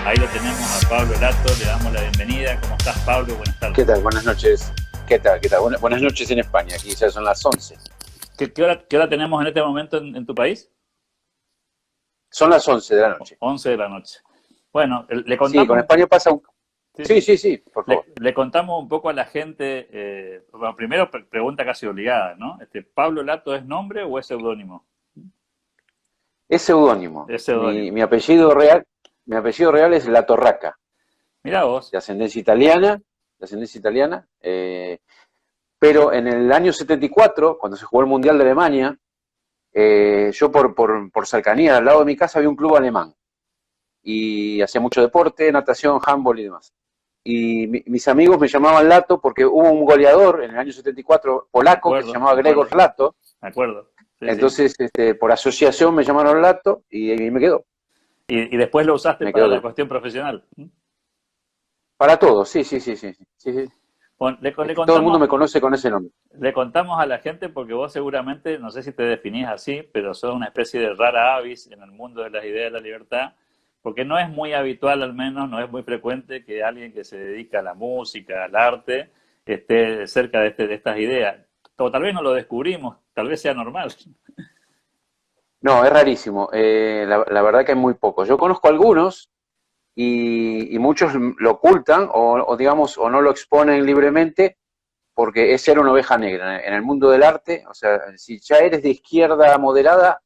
Ahí lo tenemos a Pablo Lato, le damos la bienvenida. ¿Cómo estás, Pablo? Buenas tardes. ¿Qué tal? Buenas noches. ¿Qué tal? ¿Qué tal? Buenas noches en España, aquí ya son las 11. ¿Qué hora tenemos en este momento en tu país? Son las 11 de la noche. 11 de la noche. Bueno, le Sí, con contamos, España pasa un... sí, Sí, sí. sí, sí, por favor. Le contamos un poco a la gente, bueno, primero pregunta casi obligada, ¿no? ¿Pablo Lato es nombre o es seudónimo? Es seudónimo. Es Mi, seudónimo. mi apellido real, mi apellido real es La Torraca, Mirá vos, de ascendencia italiana, pero en el año 74, cuando se jugó el Mundial de Alemania, yo por cercanía, al lado de mi casa había un club alemán, y hacía mucho deporte, natación, handball y demás. Y mis amigos me llamaban Lato porque hubo un goleador en el año 74 me polaco que se acuerdo, llamaba me acuerdo, Gregor Lato. me acuerdo. Sí, sí. Entonces, por asociación me llamaron Lato y me quedó. Y después lo usaste Me para la quedó cuestión profesional. para todo, sí, sí, sí, sí, sí, sí. Bueno, Es que todo el mundo me conoce con ese nombre. le contamos a la gente porque vos seguramente, no sé si te definís así, pero sos una especie de rara avis en el mundo de las ideas de la libertad, porque no es muy habitual, al menos, no es muy frecuente que alguien que se dedica a la música, al arte, esté cerca de estas ideas. O tal vez no lo descubrimos, tal vez sea normal. No, es rarísimo. La verdad que hay muy pocos. Yo conozco algunos y muchos lo ocultan digamos, o no lo exponen libremente porque es ser una oveja negra. En el mundo del arte, o sea, si ya eres de izquierda moderada,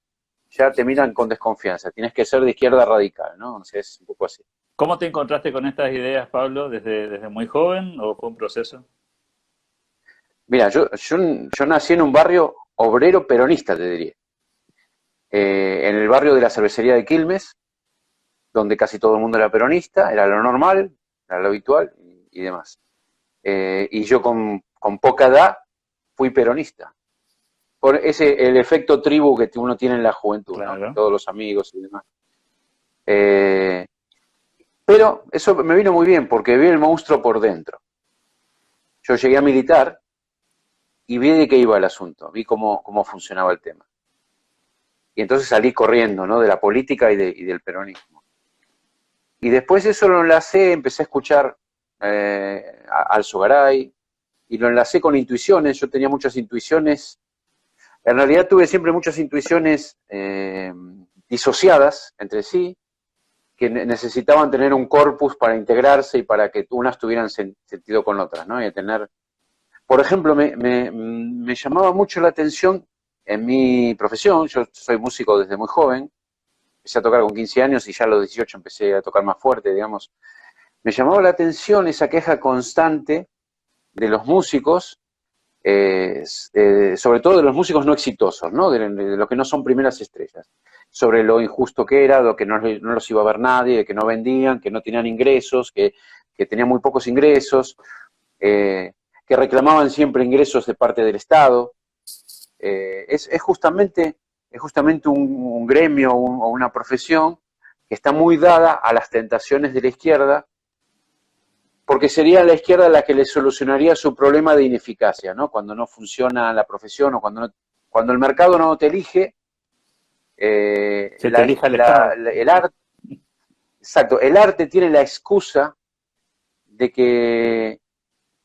ya te miran con desconfianza. Tienes que ser de izquierda radical, ¿no? O sea, es un poco así. ¿Cómo te encontraste con estas ideas, Pablo, desde muy joven o fue un proceso? Mira, yo nací en un barrio obrero peronista, te diría. En el barrio de la cervecería de Quilmes, donde casi todo el mundo era peronista, era lo normal, era lo habitual y demás. Y yo con poca edad fui peronista. Por el efecto tribu que uno tiene en la juventud, ¿no? Claro. Todos los amigos y demás. Eh, pero eso me vino muy bien porque vi el monstruo por dentro. Yo llegué a militar y vi de qué iba el asunto, vi cómo funcionaba el tema. Y entonces salí corriendo, ¿no? De la política y del peronismo. Y después eso lo enlacé, empecé a escuchar a Alzogaray y lo enlacé con intuiciones. Yo tenía muchas intuiciones. En realidad tuve siempre muchas intuiciones disociadas entre sí, que necesitaban tener un corpus para integrarse y para que unas tuvieran sentido con otras, ¿no? Y tener... Por ejemplo, me llamaba mucho la atención en mi profesión. Yo soy músico desde muy joven, empecé a tocar con 15 años y ya a los 18 empecé a tocar más fuerte, digamos. Me llamaba la atención esa queja constante de los músicos, sobre todo de los músicos no exitosos, ¿no? De los que no son primeras estrellas, sobre lo injusto que era, lo que no los iba a ver nadie, de que no vendían, que no tenían ingresos, que tenían muy pocos ingresos, que reclamaban siempre ingresos de parte del Estado. Es justamente un gremio o una profesión que está muy dada a las tentaciones de la izquierda, porque sería la izquierda la que le solucionaría su problema de ineficacia, ¿no? Cuando no funciona la profesión o cuando el mercado no te elige, Se te elija el Estado. el arte, exacto, el arte tiene la excusa de que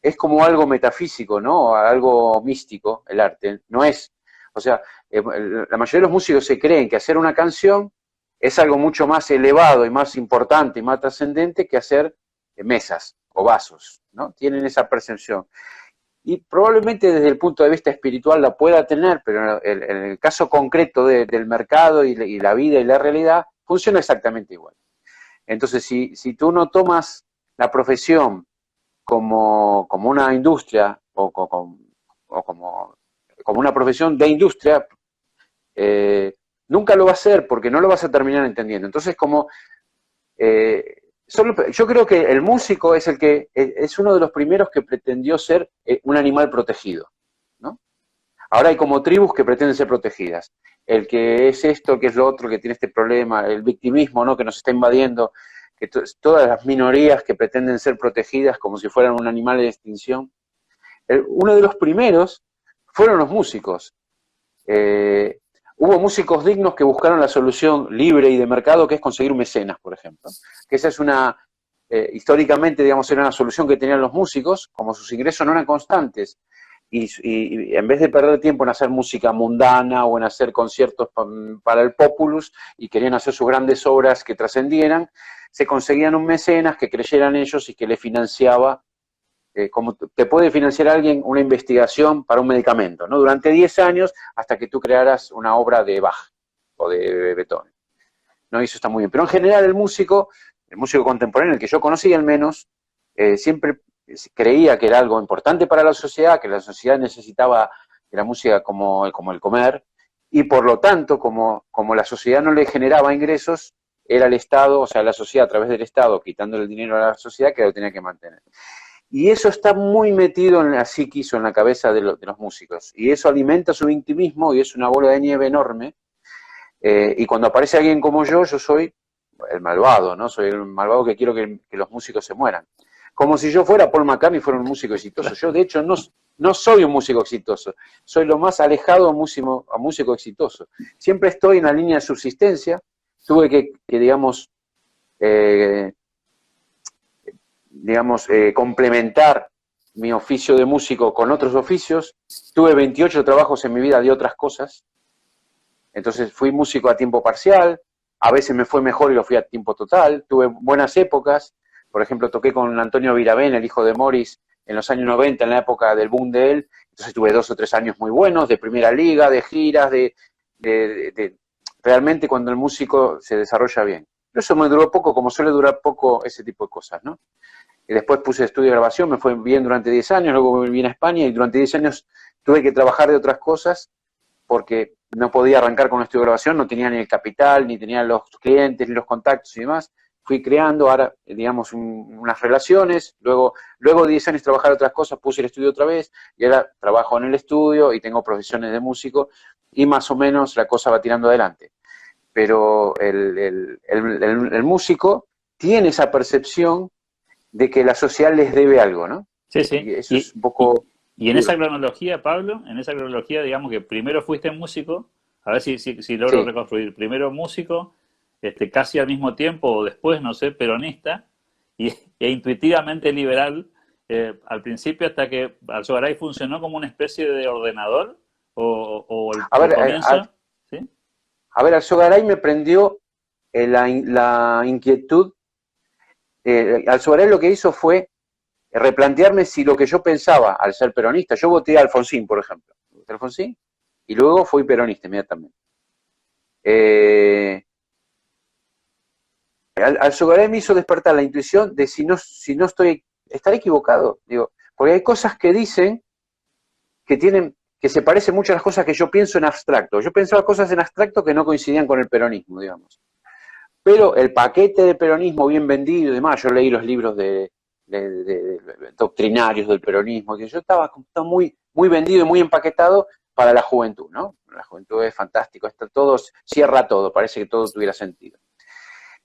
es como algo metafísico, ¿no? Algo místico, el arte. No es, o sea, la mayoría de los músicos se creen que hacer una canción es algo mucho más elevado y más importante y más trascendente que hacer mesas o vasos, ¿no? Tienen esa percepción. Y probablemente desde el punto de vista espiritual la pueda tener, pero en el caso concreto del mercado y la vida y la realidad, funciona exactamente igual. Entonces, si tú no tomas la profesión como una industria o como una profesión de industria, nunca lo va a hacer porque no lo vas a terminar entendiendo. Entonces, yo creo que el músico es es uno de los primeros que pretendió ser un animal protegido, ¿no? Ahora hay como tribus que pretenden ser protegidas. El que es esto, el que es lo otro, el que tiene este problema, el victimismo, ¿no? Que nos está invadiendo, que todas las minorías que pretenden ser protegidas como si fueran un animal de extinción. Uno de los primeros fueron los músicos. Hubo músicos dignos que buscaron la solución libre y de mercado, que es conseguir un mecenas, por ejemplo. Que esa es históricamente, digamos, era una solución que tenían los músicos, como sus ingresos no eran constantes, y en vez de perder tiempo en hacer música mundana o en hacer conciertos para el populus, y querían hacer sus grandes obras que trascendieran, se conseguían un mecenas que creyeran ellos y que le financiaba, como te puede financiar alguien una investigación para un medicamento, ¿no? Durante 10 años hasta que tú crearas una obra de Bach o de Beethoven, ¿no? Y eso está muy bien. Pero en general el músico contemporáneo, el que yo conocí al menos, siempre creía que era algo importante para la sociedad, que la sociedad necesitaba de la música como el comer, y por lo tanto, como la sociedad no le generaba ingresos, era el Estado, o sea, la sociedad a través del Estado, quitándole el dinero a la sociedad, que lo tenía que mantener. Y eso está muy metido en la psiquis o en la cabeza de los músicos. Y eso alimenta su victimismo y es una bola de nieve enorme. Y cuando aparece alguien como yo soy el malvado, ¿no? Soy el malvado que quiero que los músicos se mueran. Como si yo fuera Paul McCartney y fuera un músico exitoso. Yo, de hecho, no soy un músico exitoso. Soy lo más alejado a músico exitoso. Siempre estoy en la línea de subsistencia. Tuve que digamos, complementar mi oficio de músico con otros oficios. Tuve 28 trabajos en mi vida de otras cosas. Entonces fui músico a tiempo parcial, a veces me fue mejor y lo fui a tiempo total. Tuve buenas épocas, por ejemplo, toqué con Antonio Viravén, el hijo de Morris, en los años 90, en la época del boom de él. Entonces tuve 2 o 3 años muy buenos, de primera liga, de giras, realmente cuando el músico se desarrolla bien. Pero eso me duró poco, como suele durar poco ese tipo de cosas, ¿no? Y después puse estudio de grabación, me fue bien durante 10 años, luego me vine a España y durante 10 años tuve que trabajar de otras cosas porque no podía arrancar con un estudio de grabación, no tenía ni el capital, ni tenía los clientes, ni los contactos y demás. Fui creando ahora, digamos, unas relaciones, luego de 10 años trabajar otras cosas, puse el estudio otra vez, y ahora trabajo en el estudio y tengo profesiones de músico, y más o menos la cosa va tirando adelante. Pero el músico tiene esa percepción de que la sociedad les debe algo, ¿no? Sí, sí. Y eso es un poco... Y en esa cronología, Pablo, digamos que primero fuiste músico, a ver si logro reconstruir, primero músico, casi al mismo tiempo o después, no sé, peronista, e intuitivamente liberal, al principio hasta que Alzogaray funcionó como una especie de ordenador, o el comienzo. ¿Sí? A ver, Alzogaray me prendió la inquietud. Alzogaray lo que hizo fue replantearme si lo que yo pensaba al ser peronista, yo voté a Alfonsín, por ejemplo, voté a Alfonsín y luego fui peronista inmediatamente. Alzogaray me hizo despertar la intuición de si no estaré equivocado, digo, porque hay cosas que dicen que se parecen mucho a las cosas que yo pienso en abstracto. Yo pensaba cosas en abstracto que no coincidían con el peronismo, digamos. Pero el paquete de peronismo bien vendido y demás, yo leí los libros de doctrinarios del peronismo, que yo estaba muy, muy vendido y muy empaquetado para la juventud, ¿no? La juventud es fantástico, cierra todo, parece que todo tuviera sentido.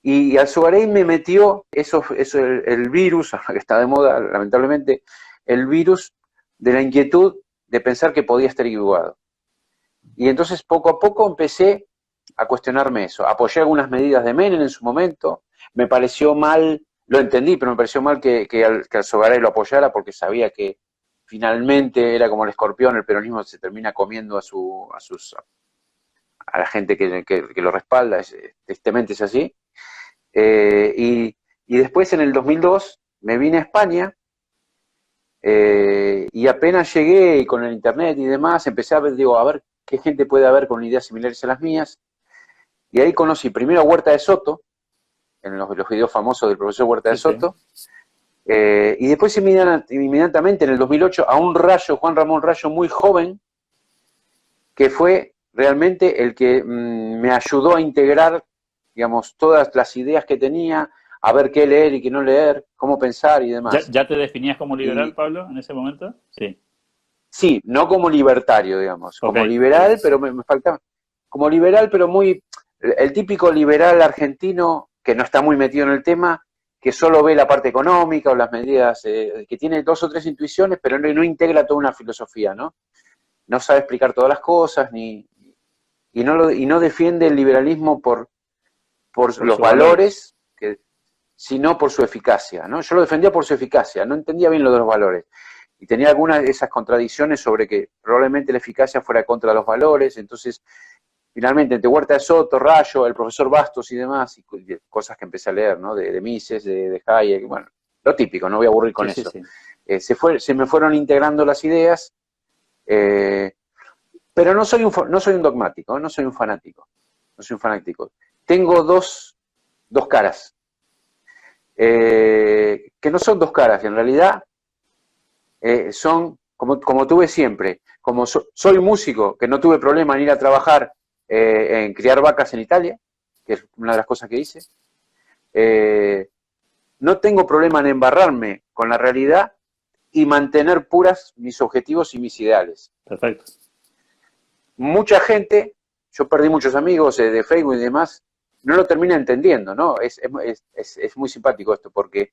Y Alzogaray me metió el virus, que está de moda, lamentablemente, el virus de la inquietud de pensar que podía estar equivocado. Y entonces poco a poco empecé a cuestionarme eso. Apoyé algunas medidas de Menem en su momento, me pareció mal, lo entendí, pero me pareció mal que Alzogaray lo apoyara porque sabía que finalmente era como el escorpión, el peronismo se termina comiendo a la gente que lo respalda, tristemente es así. Y después en el 2002 me vine a España y apenas llegué y con el internet y demás empecé a ver, a ver qué gente puede haber con ideas similares a las mías. Y ahí conocí primero a Huerta de Soto, en los videos famosos del profesor Huerta de Soto, y después inmediatamente en el 2008 a un Juan Ramón Rayo muy joven, que fue realmente el que me ayudó a integrar, digamos, todas las ideas que tenía, a ver qué leer y qué no leer, cómo pensar y demás. ¿Ya te definías como liberal, Pablo, en ese momento? Sí. Sí, no como libertario, digamos, como liberal, pero me faltaba, como liberal, pero muy, el típico liberal argentino que no está muy metido en el tema, que solo ve la parte económica o las medidas, que tiene 2 o 3 intuiciones, pero no integra toda una filosofía, ¿no? No sabe explicar todas las cosas, y no defiende el liberalismo por los valores, sino por su eficacia, ¿no? Yo lo defendía por su eficacia, no entendía bien lo de los valores. Y tenía algunas de esas contradicciones sobre que probablemente la eficacia fuera contra los valores. Entonces, finalmente, entre Huerta de Soto, Rayo, el profesor Bastos y demás, y cosas que empecé a leer, ¿no? De Mises, de Hayek, bueno, lo típico, no voy a aburrir con eso. Sí. Se me fueron integrando las ideas, pero no soy un dogmático, no soy un fanático. No soy un fanático. Tengo dos caras. Que no son dos caras, en realidad son como tuve siempre. Como soy músico, que no tuve problema en ir a trabajar en criar vacas en Italia, que es una de las cosas que hice. No tengo problema en embarrarme con la realidad y mantener puras mis objetivos y mis ideales. Perfecto. Mucha gente, yo perdí muchos amigos de Facebook y demás, no lo termina entendiendo, ¿no? Es muy simpático esto, porque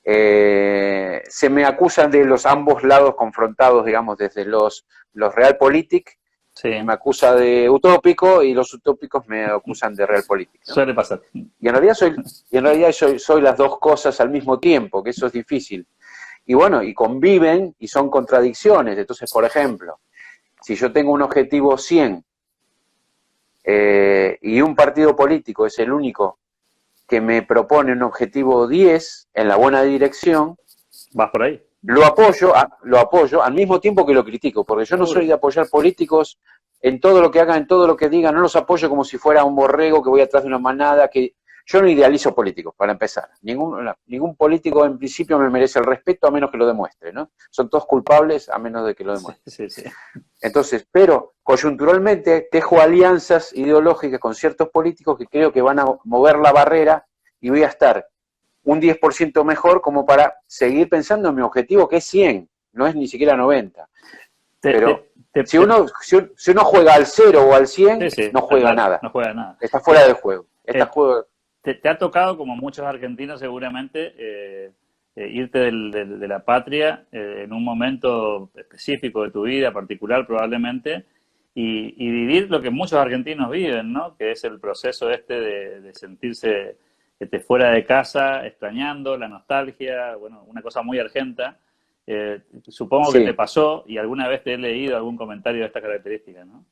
se me acusan de los ambos lados confrontados, digamos, desde los realpolitik, sí. Me acusa de utópico, y los utópicos me acusan de realpolitik, ¿no? Suele pasar. Y en realidad soy las dos cosas al mismo tiempo, que eso es difícil. Y bueno, y conviven y son contradicciones. Entonces, por ejemplo, si yo tengo un objetivo 100 y un partido político es el único que me propone un objetivo 10 en la buena dirección, vas por ahí. Lo apoyo al mismo tiempo que lo critico, porque yo no soy de apoyar políticos en todo lo que hagan, en todo lo que digan. No los apoyo como si fuera un borrego que voy atrás de una manada. Que yo no idealizo políticos, para empezar. Ningún político en principio me merece el respeto a menos que lo demuestre, ¿no? Son todos culpables a menos de que lo demuestre. Sí. Entonces, pero coyunturalmente tejo alianzas ideológicas con ciertos políticos que creo que van a mover la barrera y voy a estar un 10% mejor como para seguir pensando en mi objetivo, que es 100, no es ni siquiera 90. Pero si uno juega al 0 o al 100, no juega nada. No juega nada. Está fuera del juego. Te ha tocado, como muchos argentinos seguramente, irte de la patria en un momento específico de tu vida, particular probablemente, y vivir lo que muchos argentinos viven, ¿no? Que es el proceso de sentirse fuera de casa, extrañando, la nostalgia, bueno, una cosa muy argenta. Supongo que te pasó, y alguna vez te he leído algún comentario de estas características, ¿no?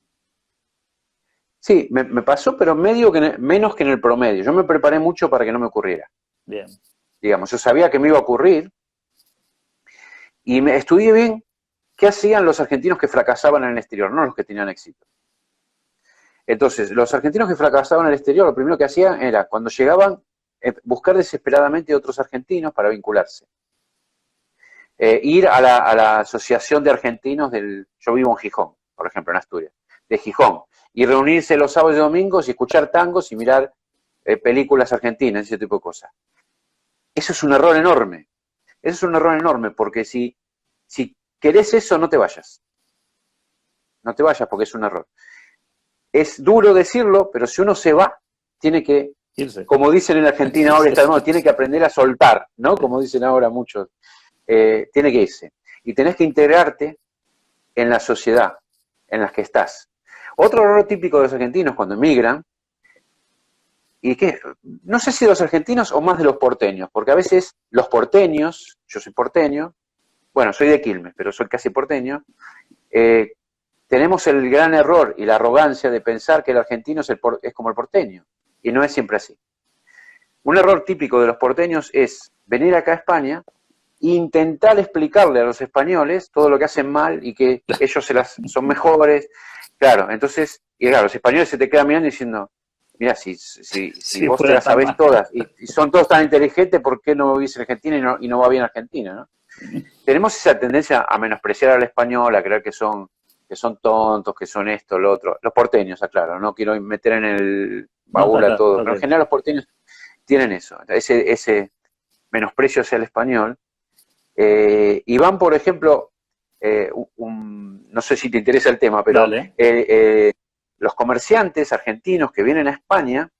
Sí, me pasó, pero menos que en el promedio. Yo me preparé mucho para que no me ocurriera. Bien. Digamos, yo sabía que me iba a ocurrir y me estudié bien qué hacían los argentinos que fracasaban en el exterior, no los que tenían éxito. Entonces, los argentinos que fracasaban en el exterior, lo primero que hacían era, cuando llegaban, buscar desesperadamente otros argentinos para vincularse. Ir a la Asociación de Argentinos yo vivo en Gijón, por ejemplo, en Asturias, de Gijón, y reunirse los sábados y domingos y escuchar tangos y mirar películas argentinas, ese tipo de cosas. Eso es un error enorme. Eso es un error enorme, porque si querés eso, no te vayas. No te vayas porque es un error. Es duro decirlo, pero si uno se va, tiene que irse. Como dicen en Argentina ahora, tiene que aprender a soltar, ¿no? Como dicen ahora muchos. Tiene que irse. Y tenés que integrarte en la sociedad en la que estás. Otro error típico de los argentinos cuando emigran, y que no sé si de los argentinos o más de los porteños, porque a veces los porteños, yo soy porteño, bueno, soy de Quilmes, pero soy casi porteño, tenemos el gran error y la arrogancia de pensar que el argentino es como el porteño, y no es siempre así. Un error típico de los porteños es venir acá a España e intentar explicarle a los españoles todo lo que hacen mal y que ellos son mejores. Claro, entonces, los españoles se te quedan mirando diciendo, mira, si vos te las sabés todas y son todos tan inteligentes, ¿por qué no vivís en Argentina y no va bien Argentina, ¿no? Tenemos esa tendencia a menospreciar al español, a creer que son tontos, que son esto, lo otro. Los porteños, aclaro, no quiero meter en el baúl a todos, pero en general los porteños tienen eso, ese menosprecio hacia el español. Y van, por ejemplo, no sé si te interesa el tema, pero los comerciantes argentinos que vienen a España,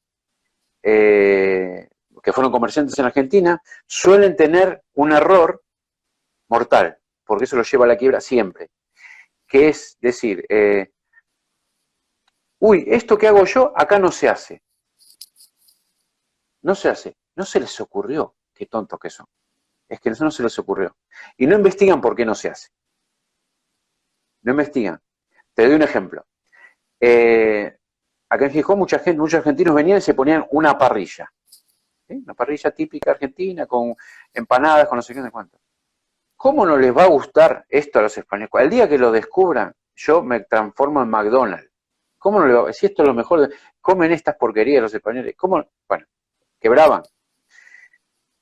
que fueron comerciantes en Argentina, suelen tener un error mortal, porque eso los lleva a la quiebra siempre, que es decir, uy, esto que hago yo acá no se hace. No se hace. No se les ocurrió. Qué tontos que son. Es que eso no se les ocurrió. Y no investigan por qué no se hace. No investigan. Te doy un ejemplo. Acá en Gijón muchos argentinos venían y se ponían una parrilla. ¿Sí? Una parrilla típica argentina, con empanadas, con no sé qué, no sé cuánto. ¿Cómo no les va a gustar esto a los españoles? El día que lo descubran, yo me transformo en McDonald's. ¿Cómo no le va? Si esto es lo mejor, comen estas porquerías los españoles. ¿Cómo? Bueno, quebraban.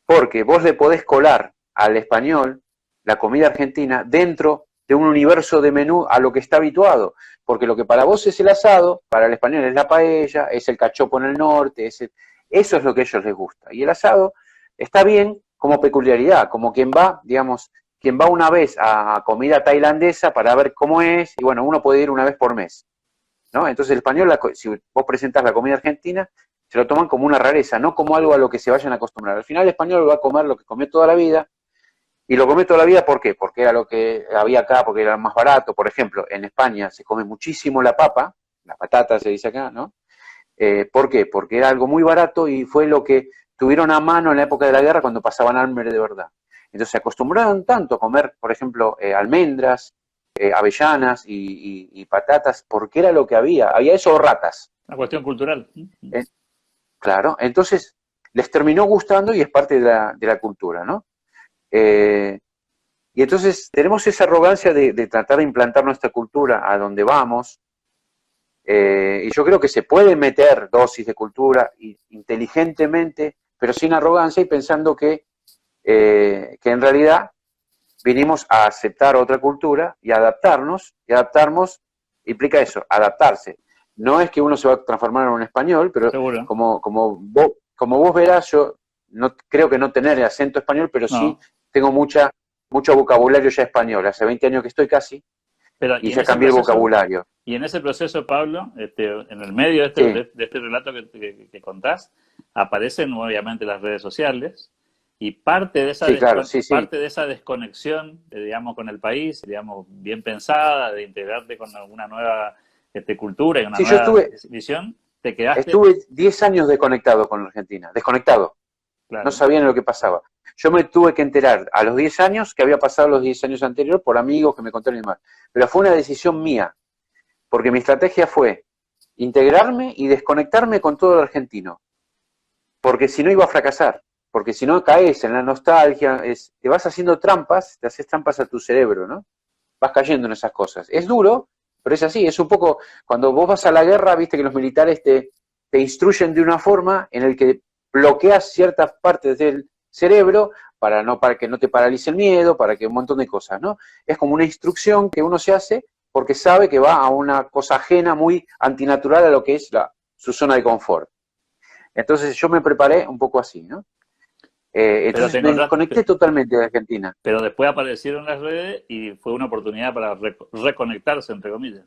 Porque vos le podés colar al español la comida argentina dentro de un universo de menú a lo que está habituado. Porque lo que para vos es el asado, para el español es la paella, es el cachopo en el norte, eso es lo que a ellos les gusta. Y el asado está bien como peculiaridad, como quien va, digamos, quien va una vez a comida tailandesa para ver cómo es, y bueno, uno puede ir una vez por mes, ¿no? Entonces el español, si vos presentás la comida argentina, se lo toman como una rareza, no como algo a lo que se vayan a acostumbrar. Al final el español va a comer lo que comió toda la vida, y lo comió toda la vida, ¿por qué? Porque era lo que había acá, porque era más barato. Por ejemplo, en España se come muchísimo la papa, la patata se dice acá, ¿no? ¿Por qué? Porque era algo muy barato y fue lo que tuvieron a mano en la época de la guerra cuando pasaban hambre de verdad. Entonces se acostumbraron tanto a comer, por ejemplo, almendras, avellanas y patatas, porque era lo que había. Había eso o ratas. Una cuestión cultural. Claro, entonces les terminó gustando y es parte de la cultura, ¿no? Y entonces tenemos esa arrogancia de tratar de implantar nuestra cultura a donde vamos, y yo creo que se puede meter dosis de cultura inteligentemente, pero sin arrogancia y pensando que en realidad vinimos a aceptar otra cultura y adaptarnos implica eso, adaptarse. No es que uno se va a transformar en un español, pero Seguro. como vos verás, yo no creo que no tener el acento español, pero No. sí tengo mucho vocabulario ya español. Hace 20 años que estoy casi, Pero, y ya cambié el vocabulario. Y en ese proceso, Pablo, en el medio Sí. de este relato que contás, aparecen obviamente las redes sociales y parte de esa, Sí, claro, sí, sí. parte de esa desconexión, digamos, con el país, digamos, bien pensada, de integrarte con alguna nueva cultura y una Sí, nueva visión, te quedaste... Estuve 10 años desconectado con la Argentina, desconectado. Claro. No sabía ni lo que pasaba. Yo me tuve que enterar a los 10 años que había pasado los 10 años anteriores por amigos que me contaron y demás. Pero fue una decisión mía, porque mi estrategia fue integrarme y desconectarme con todo el argentino, porque si no iba a fracasar, porque si no caes en la nostalgia, te vas haciendo trampas, te haces trampas a tu cerebro, ¿no? Vas cayendo en esas cosas. Es duro, pero es así, es un poco, cuando vos vas a la guerra, viste que los militares te instruyen de una forma en el que bloqueas ciertas partes del cerebro para que no te paralice el miedo, para que un montón de cosas, ¿no? Es como una instrucción que uno se hace porque sabe que va a una cosa ajena, muy antinatural a lo que es su zona de confort. Entonces yo me preparé un poco así, ¿no? Entonces me desconecté totalmente de Argentina. Pero después aparecieron las redes y fue una oportunidad para reconectarse, entre comillas.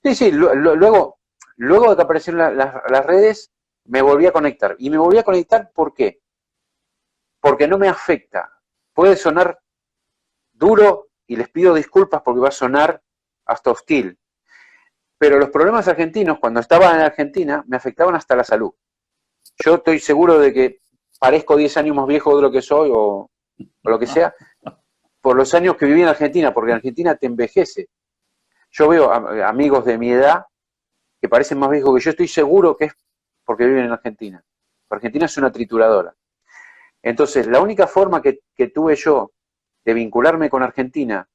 Sí, sí, luego de que aparecieron las redes, me volví a conectar. Y me volví a conectar, ¿por qué? Porque no me afecta. Puede sonar duro y les pido disculpas porque va a sonar hasta hostil. Pero los problemas argentinos, cuando estaba en Argentina, me afectaban hasta la salud. Yo estoy seguro de que parezco 10 años más viejo de lo que soy o lo que sea, por los años que viví en Argentina, porque en Argentina te envejece. Yo veo amigos de mi edad que parecen más viejos que yo, estoy seguro que es porque viven en Argentina. Argentina es una trituradora. Entonces, la única forma que tuve yo de vincularme con Argentina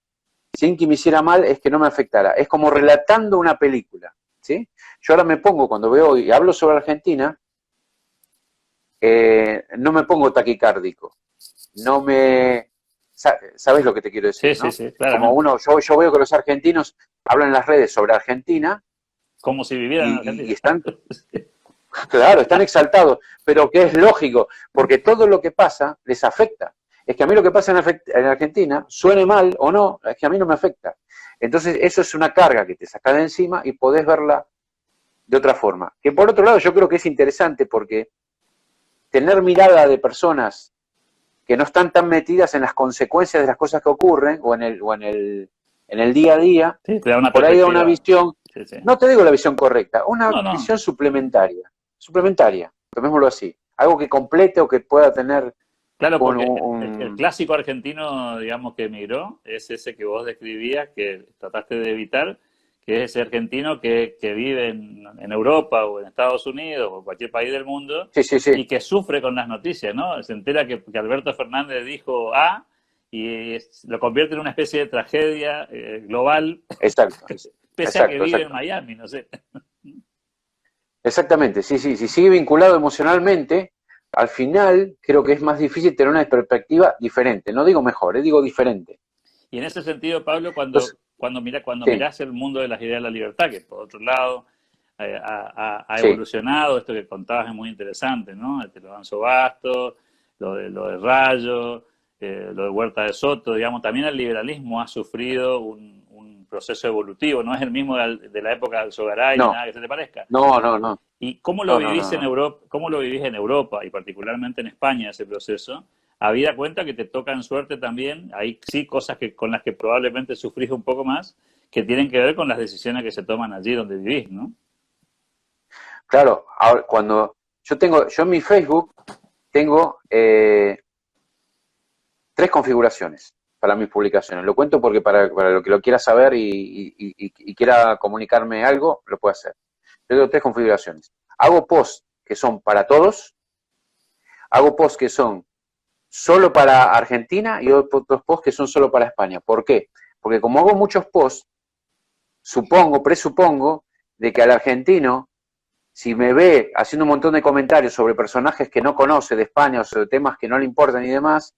sin que me hiciera mal es que no me afectara. Es como relatando una película, ¿sí? Yo ahora me pongo, cuando veo y hablo sobre Argentina, no me pongo taquicárdico. No me... ¿Sabes lo que te quiero decir? Sí, ¿no? sí, claro. Como yo veo que los argentinos hablan en las redes sobre Argentina. Como si vivieran en Argentina. Y están, claro, están exaltados, pero que es lógico, porque todo lo que pasa les afecta. Es que a mí lo que pasa en Argentina, suene mal o no, es que a mí no me afecta. Entonces eso es una carga que te saca de encima y podés verla de otra forma. Que por otro lado yo creo que es interesante porque tener mirada de personas que no están tan metidas en las consecuencias de las cosas que ocurren o en el día a día, sí, te da una por ahí da una visión, sí, sí. no te digo la visión correcta, una No, no. visión suplementaria, tomémoslo así. Algo que complete o que pueda tener Claro, con porque el clásico argentino, digamos, que emigró, es ese que vos describías, que trataste de evitar, que es ese argentino que vive en Europa o en Estados Unidos o cualquier país del mundo Sí, sí, sí, y que sufre con las noticias, ¿no? Se entera que Alberto Fernández dijo A y lo convierte en una especie de tragedia global, exacto, pese a que exacto, vive en exacto. Miami, no sé. Exactamente, sí, sí, si sigue vinculado emocionalmente, al final creo que es más difícil tener una perspectiva diferente. No digo mejor, digo diferente. Y en ese sentido, Pablo, Entonces, cuando sí, mirás el mundo de las ideas de la libertad, que por otro lado ha sí, evolucionado, esto que contabas es muy interesante, ¿no? Te lo Lorenzo Bastos, lo de Rayo, lo de Huerta de Soto, digamos, también el liberalismo ha sufrido un proceso evolutivo, no es el mismo de la época de Alzogaray ni no, nada que se te parezca. no, no, no, ¿Y cómo lo no, no, vivís no, en no. Europa, cómo lo vivís en Europa y particularmente en España ese proceso? Habida cuenta que te tocan suerte también, hay sí cosas con las que probablemente sufrís un poco más, que tienen que ver con las decisiones que se toman allí donde vivís, ¿no? Claro, ahora, cuando yo en mi Facebook tengo 3 configuraciones para mis publicaciones. Lo cuento porque para lo que lo quiera saber y quiera comunicarme algo, lo puede hacer. Yo tengo 3 configuraciones. Hago posts que son para todos, hago posts que son solo para Argentina y otros posts que son solo para España. ¿Por qué? Porque como hago muchos posts, presupongo de que al argentino, si me ve haciendo un montón de comentarios sobre personajes que no conoce de España o sobre temas que no le importan y demás,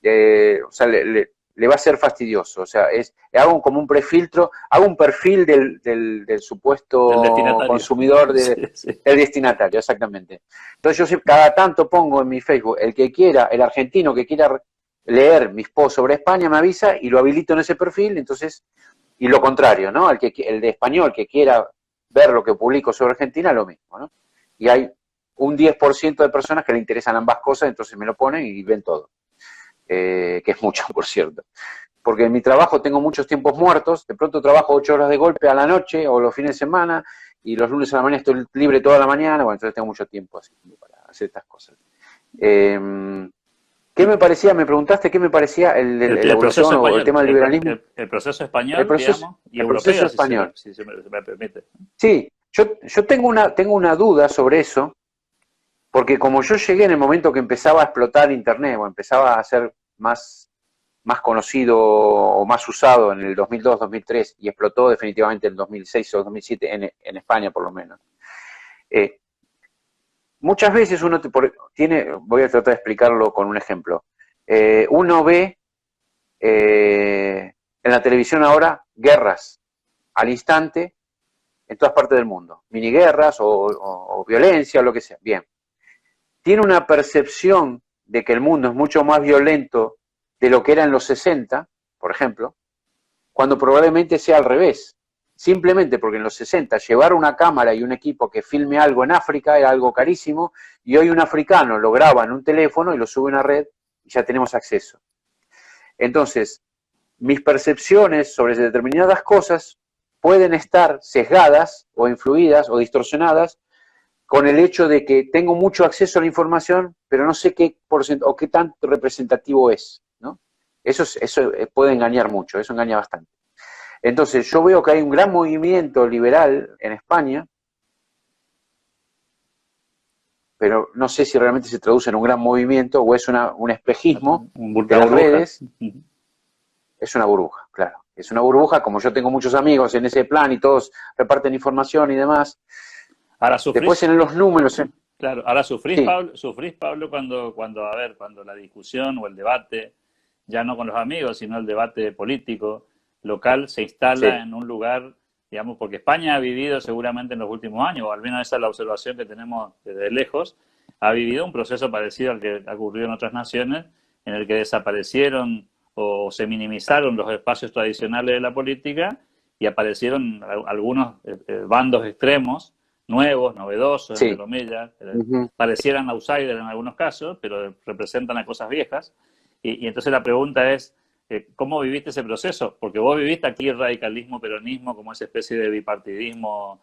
o sea, le va a ser fastidioso. O sea, hago como un prefiltro, hago un perfil del Del supuesto destinatario. consumidor, Sí, sí. del destinatario, exactamente. Entonces yo cada tanto pongo en mi Facebook, el que quiera, el argentino que quiera leer mis posts sobre España me avisa y lo habilito en ese perfil, entonces, y lo contrario, ¿no? El de español que quiera ver lo que publico sobre Argentina, lo mismo, ¿no? Y hay un 10% de personas que le interesan ambas cosas, entonces me lo ponen y ven todo. Que es mucho, por cierto. Porque en mi trabajo tengo muchos tiempos muertos, de pronto trabajo 8 horas de golpe a la noche o los fines de semana, y los lunes a la mañana estoy libre toda la mañana, bueno, entonces tengo mucho tiempo así para hacer estas cosas. ¿Qué me parecía? Me preguntaste qué me parecía la El proceso evolución o el español, tema del liberalismo. el proceso El español, proceso, digamos, y el proceso europeo, español. si se me permite. Sí, yo tengo una duda sobre eso, porque como yo llegué en el momento que empezaba a explotar Internet, o empezaba a ser más conocido o más usado en el 2002-2003 y explotó definitivamente en el 2006 o 2007 en España por lo menos. Eh, Muchas veces uno voy a tratar de explicarlo con un ejemplo. Uno ve en la televisión ahora guerras al instante en todas partes del mundo, miniguerras o violencia o lo que sea. Bien, tiene una percepción de que el mundo es mucho más violento de lo que era en los 60, por ejemplo, cuando probablemente sea al revés. Simplemente porque en los 60 llevar una cámara y un equipo que filme algo en África era algo carísimo y hoy un africano lo graba en un teléfono y lo sube a una red y ya tenemos acceso. Entonces, mis percepciones sobre determinadas cosas pueden estar sesgadas o influidas o distorsionadas con el hecho de que tengo mucho acceso a la información, pero no sé qué porcentaje o qué tanto representativo es, ¿no? Eso puede engañar mucho, eso engaña bastante. Entonces yo veo que hay un gran movimiento liberal en España, pero no sé si realmente se traduce en un gran movimiento o es un espejismo de Una las burbuja. redes. Es una burbuja, claro. Es una burbuja, como yo tengo muchos amigos en ese plan y todos reparten información y demás. Ahora Después sufrís, en los números, claro, ahora sí, sufrís, Pablo, a ver, cuando la discusión o el debate, ya no con los amigos, sino el debate político local se instala sí, en un lugar, digamos, porque España ha vivido seguramente en los últimos años, o al menos esa es la observación que tenemos desde lejos, ha vivido un proceso parecido al que ha ocurrido en otras naciones, en el que desaparecieron o se minimizaron los espacios tradicionales de la política y aparecieron algunos bandos extremos nuevos, novedosos, entre sí. comillas, Uh-huh. parecieran outsiders en algunos casos, pero representan a cosas viejas. Y entonces la pregunta es, ¿cómo viviste ese proceso? Porque vos viviste aquí el radicalismo, peronismo, como esa especie de bipartidismo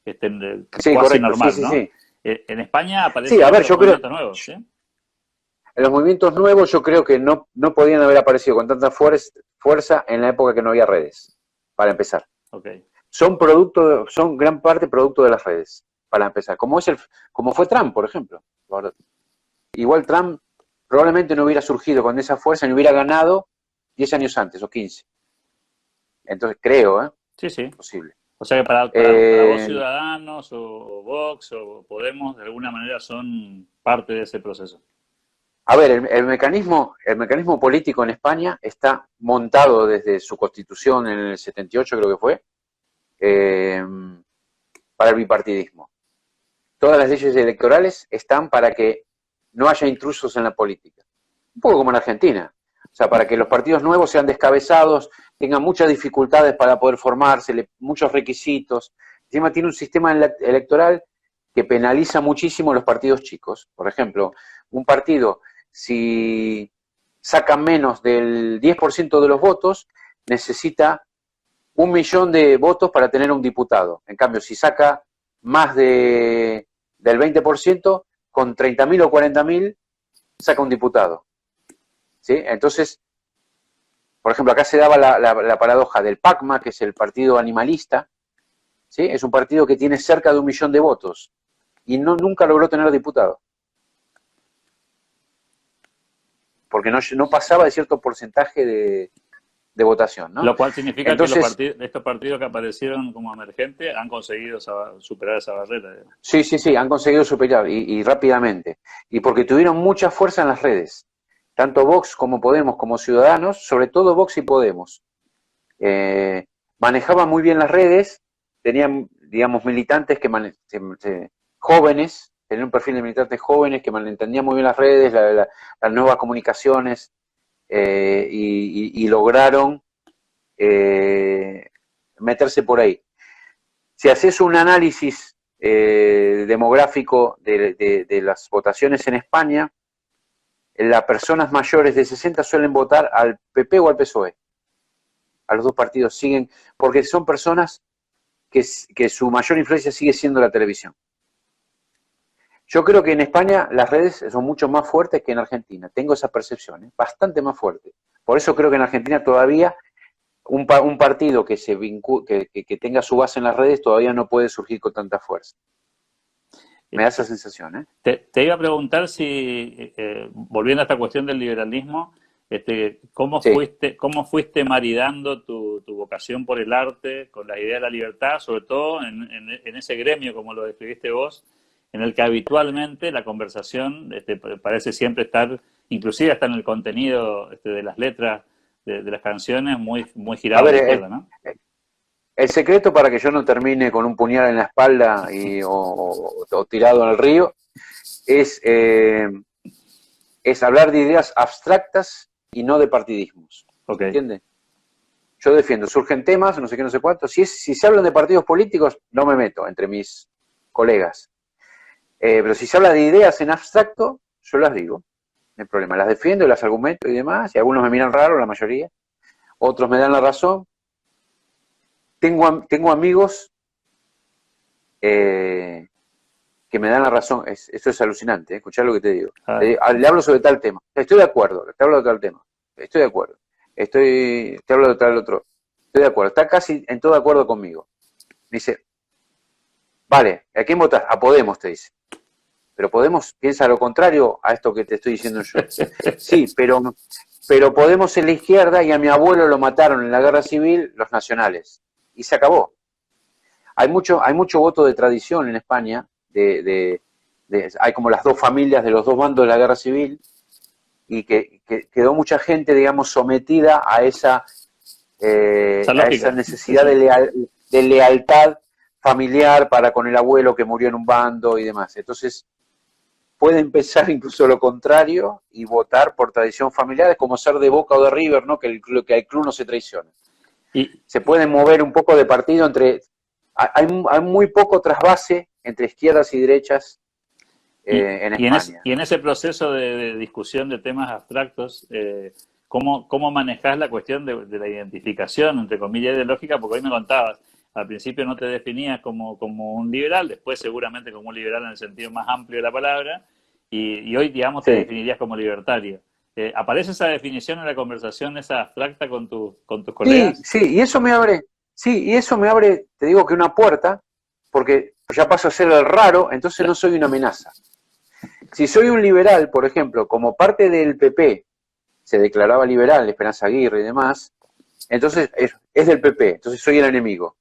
Sí, cuasi correcto, sí, normal, sí, ¿no? sí. En España Sí, aparecen a ver, estos yo creo, movimientos nuevos, ¿sí? en los movimientos nuevos yo creo que no podían haber aparecido con tanta fuerza en la época que no había redes, para empezar. Ok. Son gran parte producto de las redes, para empezar. Como fue Trump, por ejemplo. Igual Trump probablemente no hubiera surgido con esa fuerza ni hubiera ganado 10 años antes o 15. Entonces creo, Sí, sí. posible. O sea que para vos Eh, Ciudadanos o Vox o Podemos de alguna manera son parte de ese proceso. a ver, el mecanismo político en España está montado desde su constitución en el 78, creo que fue, eh, para el bipartidismo. Todas las leyes electorales están para que no haya intrusos en la política. Un poco como en Argentina. O sea, para que los partidos nuevos sean descabezados, tengan muchas dificultades para poder formarse, muchos requisitos. Encima tiene un sistema electoral que penaliza muchísimo a los partidos chicos. Por ejemplo, un partido, si saca menos del 10% de los votos, necesita 1 millón de votos para tener un diputado. En cambio, si saca más del 20%, con 30.000 o 40.000, saca un diputado. ¿Sí? Entonces, por ejemplo, acá se daba la paradoja del PACMA, que es el partido animalista, ¿sí? Es un partido que tiene cerca de 1 millón de votos y nunca logró tener diputado, porque no pasaba de cierto porcentaje de votación, ¿no? Lo cual significa que Entonces, estos partidos que aparecieron como emergentes han conseguido superar esa barrera, digamos. sí, han conseguido superar y rápidamente. Y porque tuvieron mucha fuerza en las redes, tanto Vox como Podemos como Ciudadanos, sobre todo Vox y Podemos. Manejaban muy bien las redes, tenían, digamos, militantes jóvenes, tenían un perfil de militantes jóvenes que entendían muy bien las redes, las nuevas comunicaciones, y lograron meterse por ahí. Si haces un análisis demográfico de las votaciones en España, las personas mayores de 60 suelen votar al PP o al PSOE. A los dos partidos siguen, porque son personas que su mayor influencia sigue siendo la televisión. Yo creo que en España las redes son mucho más fuertes que en Argentina. Tengo esa percepción, bastante más fuerte. Por eso creo que en Argentina todavía un partido que tenga su base en las redes todavía no puede surgir con tanta fuerza. Me da esa sensación, ¿eh? Te iba a preguntar si, volviendo a esta cuestión del liberalismo, Sí. cómo fuiste maridando tu vocación por el arte con la idea de la libertad, sobre todo en ese gremio, como lo describiste vos, en el que habitualmente la conversación parece siempre estar, inclusive hasta en el contenido de las letras de las canciones, muy A girado a ver, la izquierda, ¿no? el secreto para que yo no termine con un puñal en la espalda o tirado en el río es hablar de ideas abstractas y no de partidismos. Ok. ¿Entiendes? Yo defiendo, surgen temas, no sé qué, no sé cuánto. Si se hablan de partidos políticos, no me meto entre mis colegas. Pero si se habla de ideas en abstracto, yo las digo. No hay problema. Las defiendo, las argumento y demás. Y algunos me miran raro, la mayoría. Otros me dan la razón. Tengo amigos que me dan la razón. Esto es alucinante, escuchar lo que te digo. Le hablo sobre tal tema. Estoy de acuerdo, te hablo de tal tema. Estoy de acuerdo. Te hablo de tal otro. Estoy de acuerdo. Está casi en todo acuerdo conmigo. Me dice, vale, ¿a quién votas? A Podemos, te dice. Pero Podemos piensa lo contrario a esto que te estoy diciendo yo. Sí, pero Podemos en la izquierda y a mi abuelo lo mataron en la guerra civil los nacionales. Y se acabó. Hay mucho voto de tradición en España. Hay como las dos familias de los dos bandos de la guerra civil y que quedó mucha gente, digamos, sometida a esa necesidad de lealtad familiar para con el abuelo que murió en un bando y demás. Entonces, puede empezar incluso lo contrario y votar por tradición familiar, es como ser de Boca o de River, ¿no? Que el club no se traiciona. Se pueden mover un poco de partido hay muy poco trasvase entre izquierdas y derechas en España. Y en ese proceso de discusión de temas abstractos, cómo manejás la cuestión de la identificación, entre comillas, ideológica, porque hoy me contabas, al principio no te definías como un liberal, después seguramente como un liberal en el sentido más amplio de la palabra, y hoy, digamos, te Sí, definirías como libertario. ¿Aparece esa definición en la conversación, esa abstracta con tus sí, colegas? sí, y eso me abre, te digo que una puerta, porque ya paso a ser el raro, entonces no soy una amenaza. Si soy un liberal, por ejemplo, como parte del PP, se declaraba liberal, Esperanza Aguirre y demás, entonces es del PP, entonces soy el enemigo.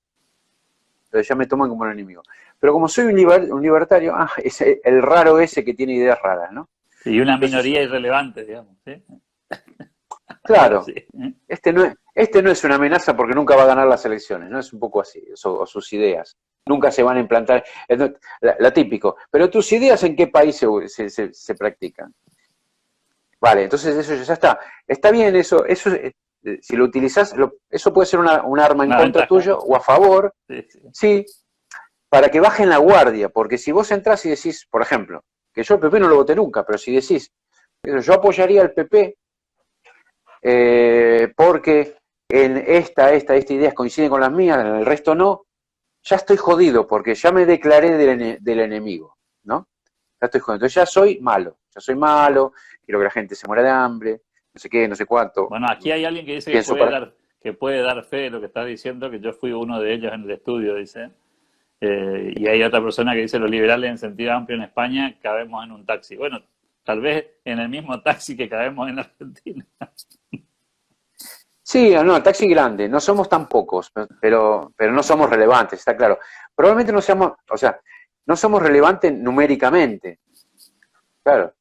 Entonces ya me toman como un enemigo. Pero como soy un libertario, es el raro ese que tiene ideas raras, ¿no? Y una Entonces, minoría irrelevante, digamos, ¿sí? Algo claro, así. este no es una amenaza porque nunca va a ganar las elecciones, ¿no? Es un poco así, o sus ideas. Nunca se van a implantar, la típico. Pero tus ideas, ¿en qué país se practican? Vale, entonces eso ya está. Está bien eso si lo utilizas, eso puede ser un arma en Una contra ventaja. tuyo o a favor, Sí, sí. sí, para que bajen la guardia, porque si vos entrás y decís, por ejemplo, que yo al PP no lo voté nunca, pero si decís, yo apoyaría al PP porque en esta ideas coinciden con las mías, en el resto no, ya estoy jodido, porque ya me declaré del enemigo, ¿no? Ya estoy jodido. Entonces ya soy malo, quiero que la gente se muera de hambre, no sé qué, no sé cuánto. Bueno, aquí hay alguien que dice Pienso para... que puede dar fe de lo que estás diciendo, que yo fui uno de ellos en el estudio, dice. Y hay otra persona que dice, los liberales en sentido amplio en España cabemos en un taxi. Bueno, tal vez en el mismo taxi que cabemos en Argentina. Sí, no, el taxi grande, no somos tan pocos, pero no somos relevantes, está claro. Probablemente no seamos, o sea, no somos relevantes numéricamente, claro.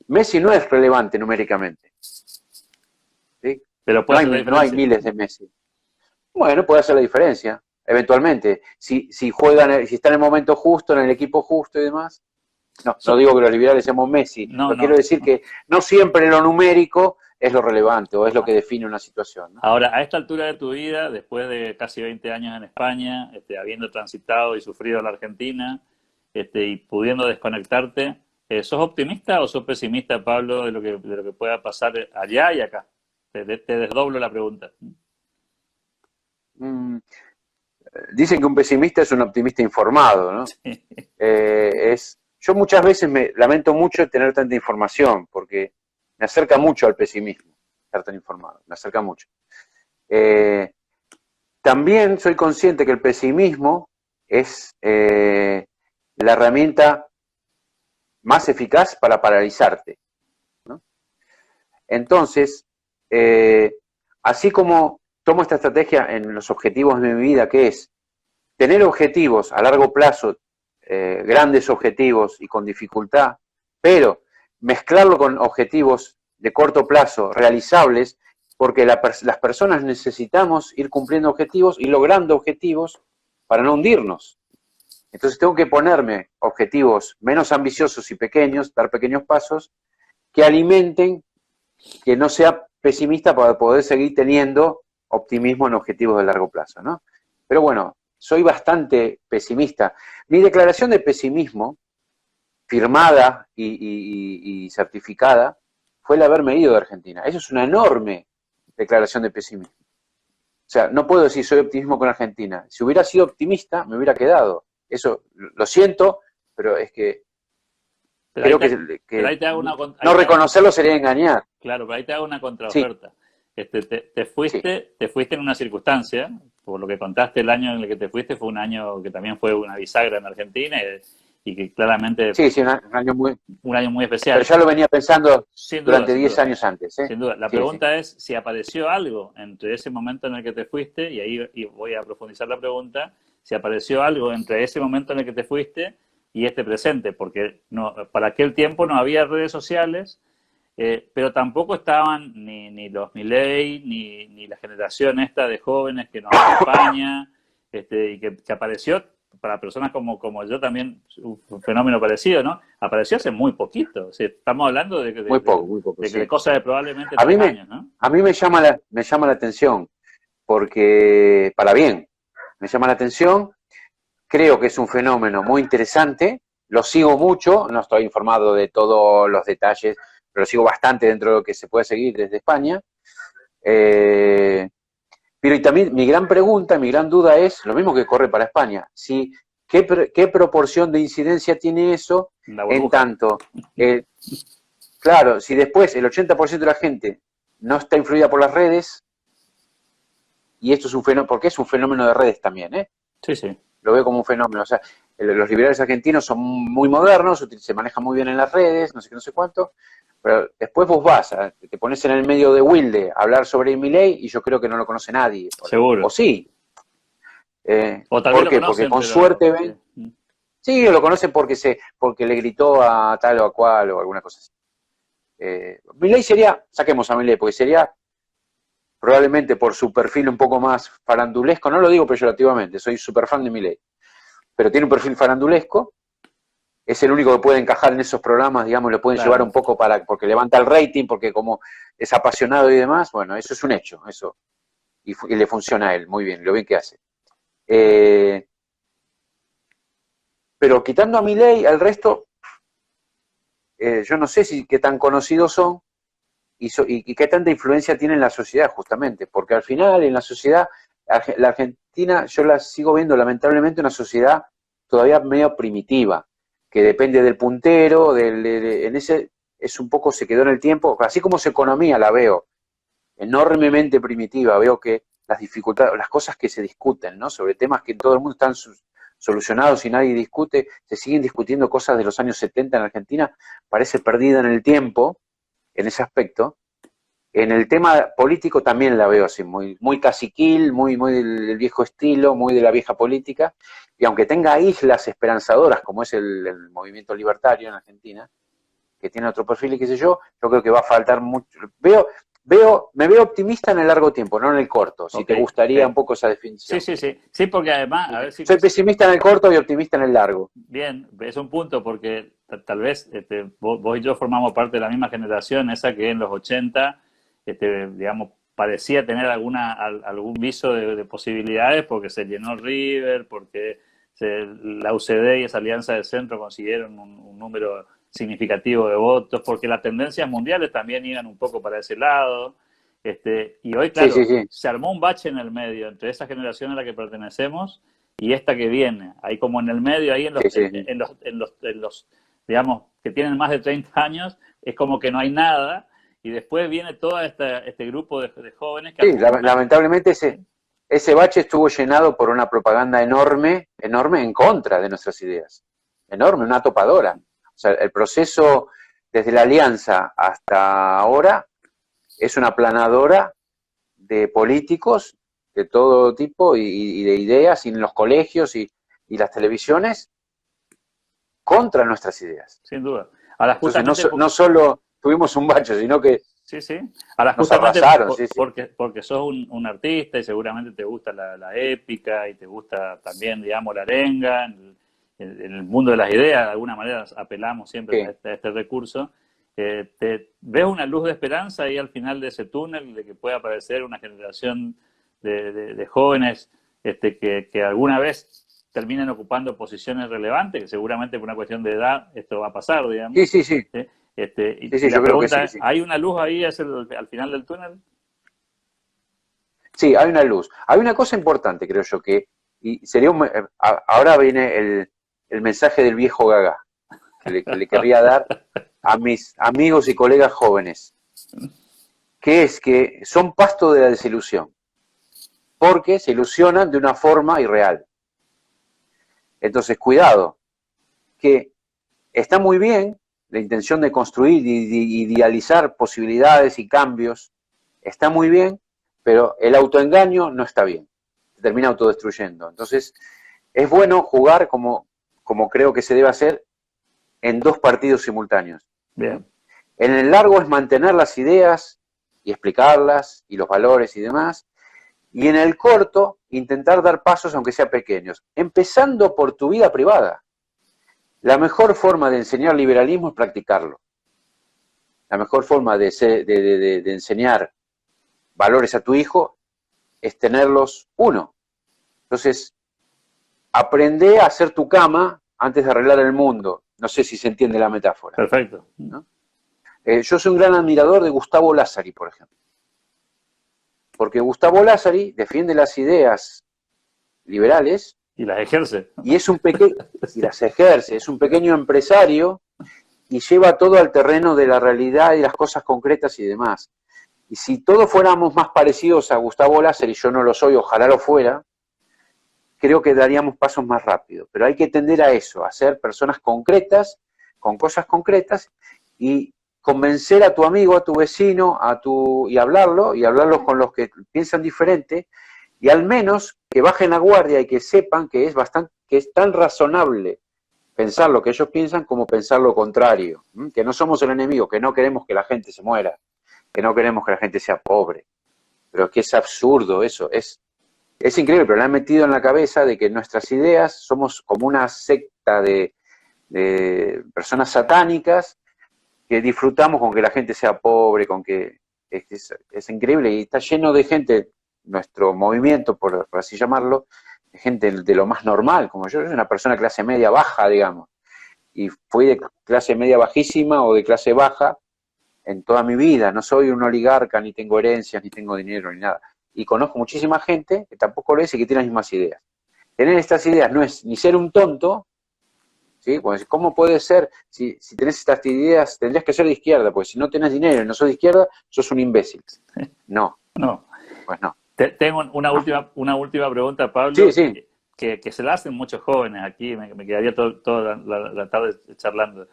Messi no es relevante numéricamente, ¿sí? Pero puede hacer la No hay diferencia. miles de Messi. Bueno, puede hacer la diferencia, eventualmente. Si juegan, si está en el momento justo, en el equipo justo y demás. No So- digo que los liberales seamos Messi, no, pero quiero no. decir que no siempre lo numérico es lo relevante o es lo que define una situación, ¿no? Ahora, a esta altura de tu vida, después de casi 20 años en España, habiendo transitado y sufrido la Argentina, y pudiendo desconectarte, ¿sos optimista o sos pesimista, Pablo, de lo que pueda pasar allá y acá? Te desdoblo la pregunta. Mm, Dicen que un pesimista es un optimista informado, ¿no? Yo muchas veces me lamento mucho tener tanta información, porque me acerca mucho al pesimismo, estar tan informado, me acerca mucho. Eh, También soy consciente que el pesimismo es la herramienta más eficaz para paralizarte, ¿no? Entonces, eh, así como tomo esta estrategia en los objetivos de mi vida, que es tener objetivos a largo plazo, grandes objetivos y con dificultad, pero mezclarlo con objetivos de corto plazo realizables, porque las personas necesitamos ir cumpliendo objetivos y logrando objetivos para no hundirnos. Entonces tengo que ponerme objetivos menos ambiciosos y pequeños, dar pequeños pasos que alimenten, que no sea pesimista para poder seguir teniendo optimismo en objetivos de largo plazo, ¿no? Pero bueno, soy bastante pesimista. Mi declaración de pesimismo, firmada y certificada, fue el haberme ido de Argentina. Eso es una enorme declaración de pesimismo. O sea, no puedo decir soy optimismo con Argentina. Si hubiera sido optimista, me hubiera quedado. Eso lo siento, pero es que Pero creo pero que ahí te hago no reconocerlo sería engañar. claro, pero ahí te hago una Sí, contraoferta. sí, Te fuiste en una circunstancia, por lo que contaste, el año en el que te fuiste fue un año que también fue una bisagra en Argentina y que claramente sí, un año muy... un año muy Pero especial. ya lo venía pensando Sin duda, durante sin 10 duda, años antes, ¿eh? sin duda. La Sí, sí. pregunta es si apareció algo entre ese momento en el que te fuiste, y voy a profundizar la pregunta, si apareció algo entre ese momento en el que te fuiste y este presente, porque no, para aquel tiempo no había redes sociales, pero tampoco estaban ni los Milei, ni la generación esta de jóvenes que nos acompaña, y que apareció para personas como yo también un fenómeno parecido, ¿no? Apareció hace muy poquito. O sea, estamos hablando Muy poco, de sí. cosas de probablemente A mí 3 años, ¿no? a mí me llama la atención, porque, para bien, me llama la atención, creo que es un fenómeno muy interesante, lo sigo mucho, no estoy informado de todos los detalles, pero lo sigo bastante dentro de lo que se puede seguir desde España, Pero y también mi gran pregunta, mi gran duda es, lo mismo que corre para España, si qué proporción de incidencia tiene eso en tanto, claro, si después el 80% de la gente no está influida por las redes, y esto es un fenómeno, porque es un fenómeno de redes también, ¿eh? Sí, sí. Lo veo como un fenómeno, o sea, los liberales argentinos son muy modernos, se manejan muy bien en las redes, no sé qué, no sé cuánto, pero después vos vas, te pones en el medio de Wilde a hablar sobre Milei y yo creo que no lo conoce nadie. Seguro. O sí. O tal vez ¿Por qué? lo conocen, porque con pero... suerte ven. Sí, lo conocen porque le gritó a tal o a cual o alguna cosa así. Milei sería, saquemos a Milei, porque sería probablemente por su perfil un poco más farandulesco, no lo digo peyorativamente, soy súper fan de Milei, pero tiene un perfil farandulesco, es el único que puede encajar en esos programas, digamos, lo pueden llevar un poco porque levanta el rating, porque como es apasionado y demás, bueno, eso es un hecho, eso, y le funciona a él, muy bien, lo bien que hace. Pero quitando a Milei, al resto, yo no sé qué tan conocidos son y qué tanta influencia tiene en la sociedad, justamente, porque al final en la sociedad, la Argentina, yo la sigo viendo lamentablemente una sociedad todavía medio primitiva, que depende del puntero, en ese es un poco, se quedó en el tiempo, así como su economía la veo enormemente primitiva, veo que las dificultades, las cosas que se discuten, ¿no? Sobre temas que todo el mundo están solucionados y nadie discute, se siguen discutiendo cosas de los años 70 en Argentina, parece perdida en el tiempo, en ese aspecto. En el tema político también la veo así, muy caciquil, muy del viejo estilo, muy de la vieja política, y aunque tenga islas esperanzadoras, como es el movimiento libertario en Argentina, que tiene otro perfil y qué sé yo creo que va a faltar mucho. Me veo optimista en el largo tiempo, no en el corto, si te gustaría un poco esa definición. Sí, porque además... A ver si... Soy pesimista en el corto y optimista en el largo. Bien, es un punto porque tal vez vos y yo formamos parte de la misma generación, esa que en los 80, digamos, parecía tener algún viso de posibilidades porque se llenó River, porque la UCD y esa alianza de centro consiguieron un número significativo de votos, porque las tendencias mundiales también iban un poco para ese lado. Y hoy, claro, se armó un bache en el medio entre esa generación a la que pertenecemos y esta que viene. Ahí como en el medio, ahí en los digamos, que tienen más de 30 años, es como que no hay nada. Y después viene todo este grupo de jóvenes que... Sí, lamentablemente ese bache estuvo llenado por una propaganda enorme en contra de nuestras ideas. Enorme, una topadora. O sea, el proceso desde la alianza hasta ahora es una aplanadora de políticos de todo tipo y de ideas y en los colegios y las televisiones contra nuestras ideas. Sin duda. Ahora, entonces no solo tuvimos un bache, sino que sí. Ahora, justamente porque sos un artista y seguramente te gusta la épica y te gusta también, digamos, la arenga, en el mundo de las ideas, de alguna manera apelamos siempre a este recurso. ¿Ves una luz de esperanza ahí al final de ese túnel, de que pueda aparecer una generación de jóvenes que alguna vez terminen ocupando posiciones relevantes, que seguramente por una cuestión de edad esto va a pasar, digamos? Sí. Y la pregunta es, ¿hay una luz ahí al final del túnel? Sí, hay una luz. Hay una cosa importante, creo yo, y sería ahora viene el mensaje del viejo Gaga, que le querría dar a mis amigos y colegas jóvenes, que es que son pasto de la desilusión, porque se ilusionan de una forma irreal. Entonces, cuidado, que está muy bien la intención de construir y idealizar posibilidades y cambios, está muy bien, pero el autoengaño no está bien, se termina autodestruyendo. Entonces, es bueno jugar como creo que se debe hacer en dos partidos simultáneos. Bien. En el largo es mantener las ideas y explicarlas y los valores y demás, y en el corto intentar dar pasos aunque sean pequeños, empezando por tu vida privada. La mejor forma de enseñar liberalismo es practicarlo. La mejor forma de enseñar valores a tu hijo es tenerlos uno. Entonces, aprende a hacer tu cama antes de arreglar el mundo. No sé si se entiende la metáfora. Perfecto. ¿No? Yo soy un gran admirador de Gustavo Lázari, por ejemplo. porque Gustavo Lázari defiende las ideas liberales Y las ejerce. y y las ejerce, es un pequeño empresario y lleva todo al terreno de la realidad y las cosas concretas y demás. Y si todos fuéramos más parecidos a Gustavo Lázari, yo no lo soy, ojalá lo fuera, creo que daríamos pasos más rápido. Pero hay que tender a eso, a ser personas concretas, con cosas concretas, y convencer a tu amigo, a tu vecino, y hablarlo con los que piensan diferente, y al menos que bajen la guardia y que sepan que es tan razonable pensar lo que ellos piensan como pensar lo contrario, que no somos el enemigo, que no queremos que la gente se muera, que no queremos que la gente sea pobre, pero es que es absurdo eso, es increíble, pero le han metido en la cabeza de que nuestras ideas somos como una secta de personas satánicas que disfrutamos con que la gente sea pobre, con que es increíble y está lleno de gente, nuestro movimiento, por así llamarlo, de gente de lo más normal, como yo soy una persona de clase media baja, digamos, y fui de clase media bajísima o de clase baja en toda mi vida, no soy un oligarca, ni tengo herencias, ni tengo dinero, ni nada. Y conozco muchísima gente que tampoco lo es y que tiene las mismas ideas. Tener estas ideas no es ni ser un tonto, ¿sí? Pues, ¿cómo puede ser? Si tenés estas ideas, tendrías que ser de izquierda, porque si no tenés dinero y no sos de izquierda, sos un imbécil. No, No. pues no. Tengo una última pregunta, Pablo, Sí, sí. que se la hacen muchos jóvenes aquí, me quedaría toda la tarde charlando.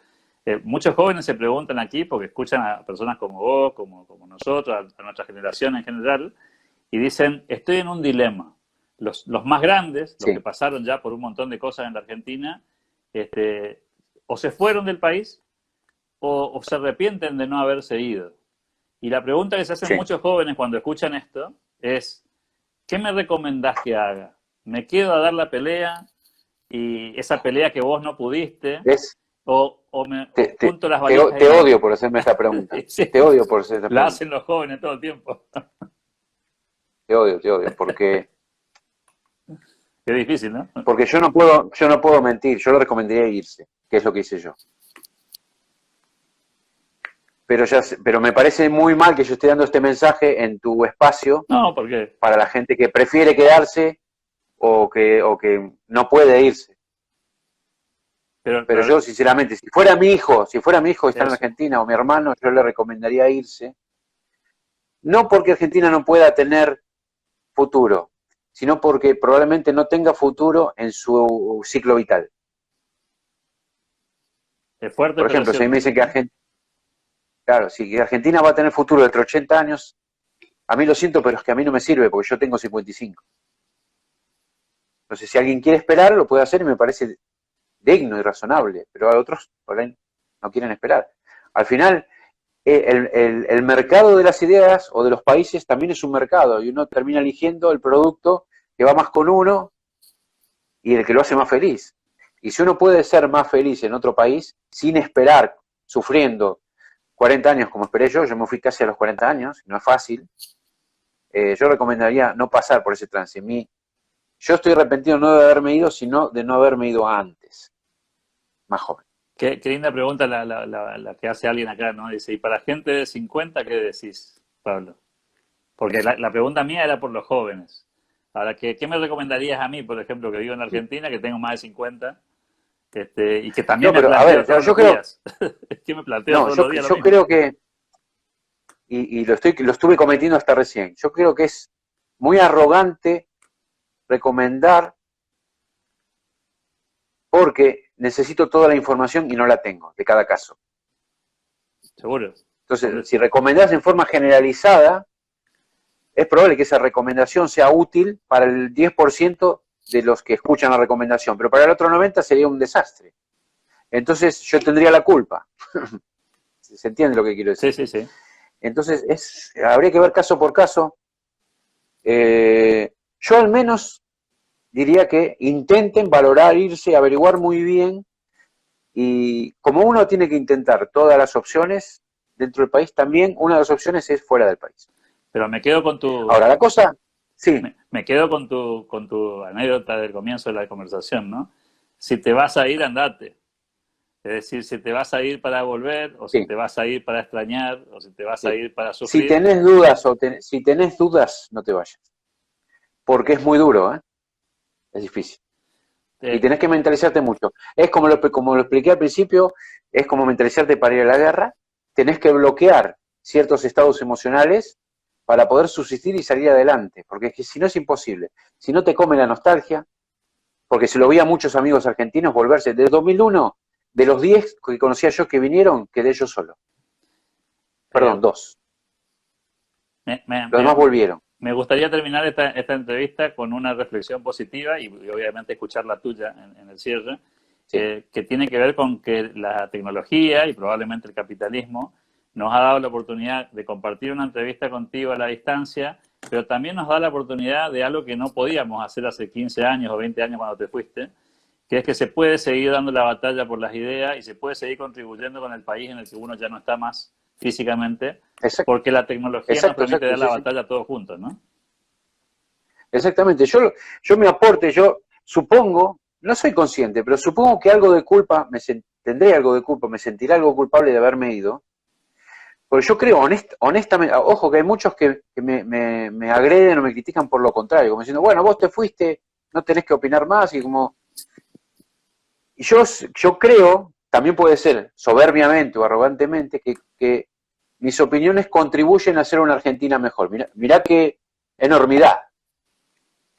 Muchos jóvenes se preguntan aquí porque escuchan a personas como vos, como nosotros, a nuestra generación en general, y dicen, estoy en un dilema. Los más grandes, los Sí. que pasaron ya por un montón de cosas en la Argentina, o se fueron del país o se arrepienten de no haberse ido. Y la pregunta que se hacen Sí. muchos jóvenes cuando escuchan esto es, ¿qué me recomendás que haga? ¿Me quedo a dar la pelea y esa pelea que vos no pudiste? ¿Ves? ¿O Te junto las valijas y me odio voy? por hacerme esta pregunta. Sí, Te odio por hacer esta la pregunta. hacen los jóvenes todo el tiempo. Te odio, porque Qué difícil, ¿no? yo no puedo mentir, yo le recomendaría irse, que es lo que hice yo. Pero me parece muy mal que yo esté dando este mensaje en tu espacio No, ¿por qué? para la gente que prefiere quedarse o que no puede irse. Pero yo, sinceramente, si fuera mi hijo y está en Argentina, o mi hermano, yo le recomendaría irse. No porque Argentina no pueda tener futuro, sino porque probablemente no tenga futuro en su ciclo vital. Es fuerte, Por ejemplo, pero si a mí me dicen que si Argentina va a tener futuro dentro de 80 años, a mí lo siento, pero es que a mí no me sirve porque yo tengo 55. Entonces, si alguien quiere esperar, lo puede hacer y me parece digno y razonable, pero a otros por ahí no quieren esperar. Al final, el mercado de las ideas o de los países también es un mercado y uno termina eligiendo el producto que va más con uno y el que lo hace más feliz. Y si uno puede ser más feliz en otro país sin esperar, sufriendo 40 años como esperé yo me fui casi a los 40 años, no es fácil, yo recomendaría no pasar por ese trance. Yo estoy arrepentido no de haberme ido, sino de no haberme ido antes, más joven. Qué linda pregunta la que hace alguien acá, ¿no? Dice, ¿y para gente de 50 qué decís, Pablo? Porque la pregunta mía era por los jóvenes. Ahora, ¿qué me recomendarías a mí, por ejemplo, que vivo en Argentina, que tengo más de 50, y que también No, pero me a planteo ver, todos yo los creo, días? Es que me planteo todos los días lo yo mismo. creo que, y lo estuve cometiendo hasta recién, yo creo que es muy arrogante recomendar porque necesito toda la información y no la tengo de cada caso. Seguro. Entonces, si recomendás en forma generalizada, es probable que esa recomendación sea útil para el 10% de los que escuchan la recomendación, pero para el otro 90% sería un desastre. Entonces yo tendría la culpa. ¿Se entiende lo que quiero decir? Sí, sí, sí. Entonces habría que ver caso por caso. Yo al menos diría que intenten valorar, irse, averiguar muy bien, y como uno tiene que intentar todas las opciones dentro del país, también una de las opciones es fuera del país. Pero me quedo con tu... Ahora, la cosa, sí. Me quedo con tu anécdota del comienzo de la conversación, ¿no? Si te vas a ir, andate. Es decir, si te vas a ir para volver, o si Sí. te vas a ir para extrañar, o si te vas a Sí. ir para Si sufrir. tenés dudas si tenés dudas, no te vayas. Porque es muy duro, ¿eh? Es difícil. Y Eh, tenés que mentalizarte mucho. Es como lo expliqué al principio, es como mentalizarte para ir a la guerra. Tenés que bloquear ciertos estados emocionales para poder subsistir y salir adelante. Porque es que si no es imposible. Si no te come la nostalgia, porque se lo vi a muchos amigos argentinos volverse. Desde 2001, de los 10 que conocía yo que vinieron, quedé yo solo. eh, Perdón, 2. me, me- Los demás me- volvieron. Me gustaría terminar esta entrevista con una reflexión positiva y obviamente escuchar la tuya en el cierre, Sí, que tiene que ver con que la tecnología y probablemente el capitalismo nos ha dado la oportunidad de compartir una entrevista contigo a la distancia, pero también nos da la oportunidad de algo que no podíamos hacer hace 15 años o 20 años cuando te fuiste, que es que se puede seguir dando la batalla por las ideas y se puede seguir contribuyendo con el país en el que uno ya no está más físicamente, exacto, porque la tecnología nos exacto, permite dar sí, la sí. batalla todos juntos, ¿no? Exactamente. Yo me aporte, yo supongo, no soy consciente, pero supongo que algo de culpa, tendré algo de culpa, me sentiré algo culpable de haberme ido. Porque yo creo, honestamente, ojo que hay muchos que me agreden o me critican por lo contrario, como diciendo, bueno, vos te fuiste, no tenés que opinar más, y como... Y yo creo, también puede ser soberbiamente o arrogantemente, que mis opiniones contribuyen a hacer una Argentina mejor. Mirá qué enormidad,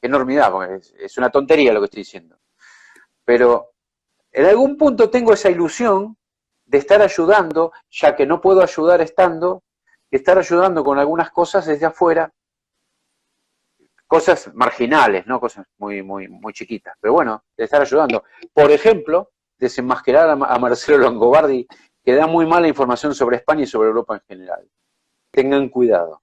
porque es una tontería lo que estoy diciendo. Pero en algún punto tengo esa ilusión de estar ayudando, ya que no puedo ayudar estando, estar ayudando con algunas cosas desde afuera, cosas marginales, no cosas muy chiquitas, pero bueno, de estar ayudando. Por ejemplo, desenmascarar a Marcelo Longobardi, que da muy mala información sobre España y sobre Europa en general. Tengan cuidado.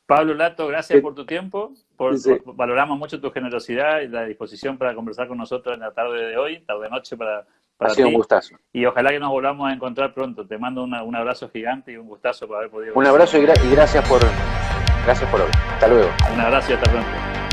Pablo Lato, gracias por tu tiempo. Sí. Valoramos mucho tu generosidad y la disposición para conversar con nosotros en la tarde de hoy, tarde-noche Ha para sido un ti. gustazo. Y ojalá que nos volvamos a encontrar pronto. Te mando un abrazo gigante y un gustazo por haber podido Un venir. abrazo y gracias por hoy. Hasta luego. Un abrazo y hasta pronto.